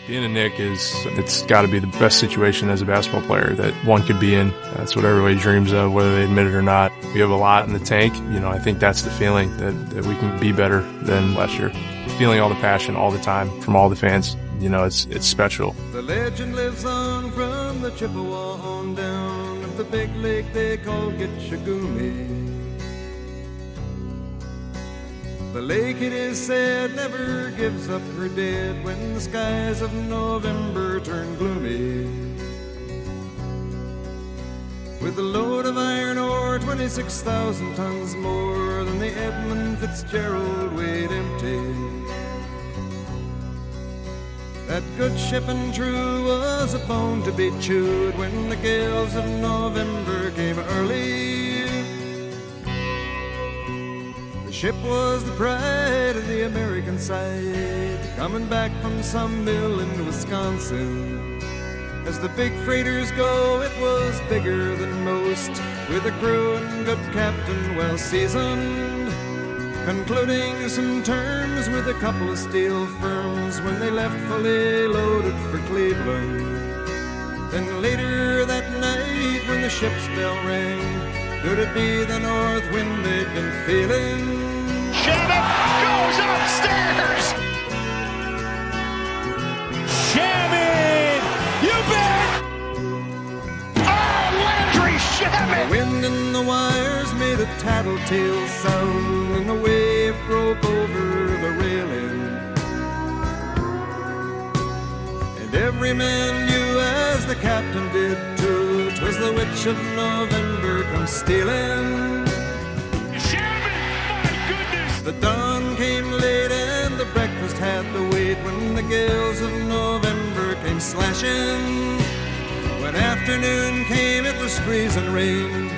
Being a Knick it's got to be the best situation as a basketball player that one could be in. That's what everybody dreams of, whether they admit it or not. We have a lot in the tank. I think that's the feeling that we can be better than last year. Feeling all the passion all the time from all the fans. It's special. The legend lives on from the Chippewa on down of the big lake they call Gitchagumi. The lake, it is said, never gives up her dead when the skies of November turn gloomy. With a load of iron ore, 26,000 tons more than the Edmund Fitzgerald weighed empty. That good ship and true was a bone to be chewed when the gales of November came early. The ship was the pride of the American side, coming back from some mill in Wisconsin. As the big freighters go, it was bigger than most, with a crew and good captain well seasoned, concluding some terms with a couple of steel firms when they left fully loaded for Cleveland. Then later that night when the ship's bell rang, could it be the north wind they'd been feeling? Shamet goes upstairs! Shamet! You bet! Oh, Landry Shamet! The wind in the wires made a tattletale sound, and the wave broke over the railing. And every man knew, as the captain did too, 'twas the witch of November come stealing. The dawn came late and the breakfast had to wait when the gales of November came slashing. When afternoon came, it was freezing rain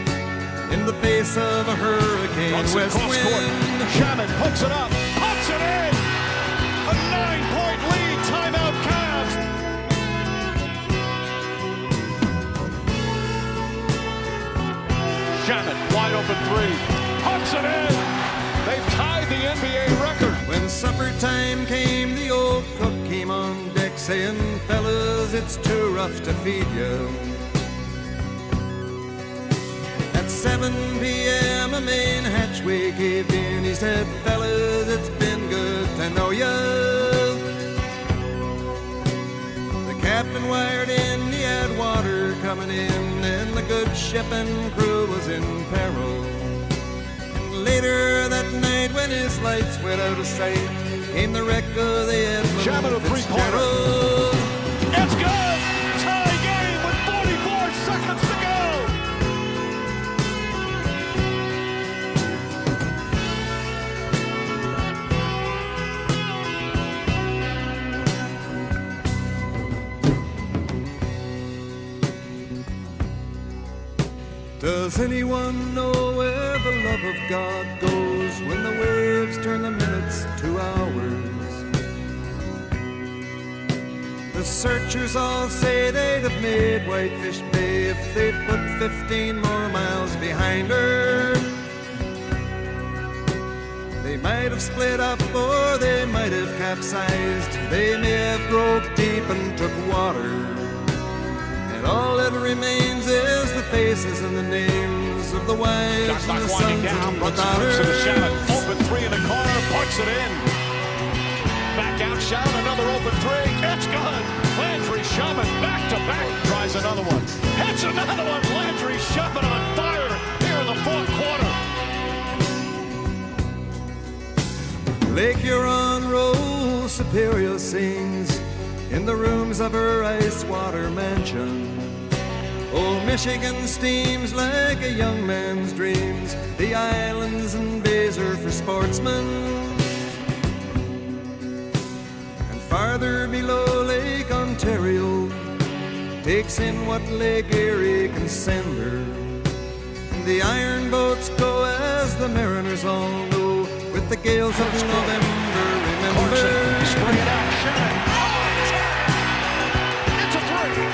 in the face of a hurricane west wind. Shamet hooks it up, puts it in! A 9-point lead, timeout Cavs! Shamet, wide open three, puts it in! They've tied the NBA record. When supper time came, the old cook came on deck saying, fellas, it's too rough to feed you. At 7 p.m. a main hatchway caved in. He said, fellas, it's been good to know ya. The captain wired in, he had water coming in, and the good ship and crew was in peril. Later that night, when his lights went out of sight, came the wreck of the Edmund Fitzgerald. It's good! Tie game with 44 seconds to go! Does anyone know where the love of God goes when the waves turn the minutes to hours? The searchers all say they'd have made Whitefish Bay if they'd put 15 more miles behind her. They might have split up or they might have capsized. They may have broke deep and took water. And all that remains is the faces and the names of the wives and the sons and the daughters. Open three in the corner, puts it in. Back out, shot, another open three. It's good. Landry Shamet back to back. Tries another one. Hits another one. Landry Shamet on fire here in the fourth quarter. Lake Huron rolls, Superior sings in the rooms of her ice water mansion. Old Michigan steams like a young man's dreams. The islands and bays are for sportsmen. And farther below, Lake Ontario takes in what Lake Erie can send her. And the iron boats go, as the mariners all know, with the gales of November, remember. Spray it out, Shamet. It's a three.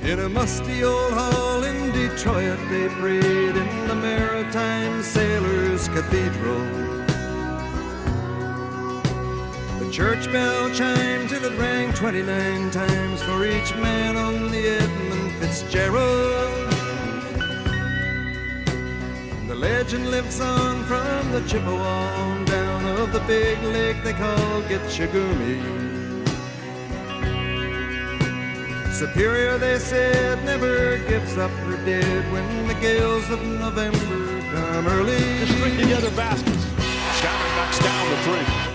In a musty old hall in Detroit, they prayed in the Maritime Sailors Cathedral. The church bell chimed till it rang 29 times for each man on the Edmund Fitzgerald. The legend lives on from the Chippewa on down of the big lake they call Gitchagumi. Superior, they said, never gives up her dead when the gales of November come early. Just string together baskets. Shamet knocks down the three.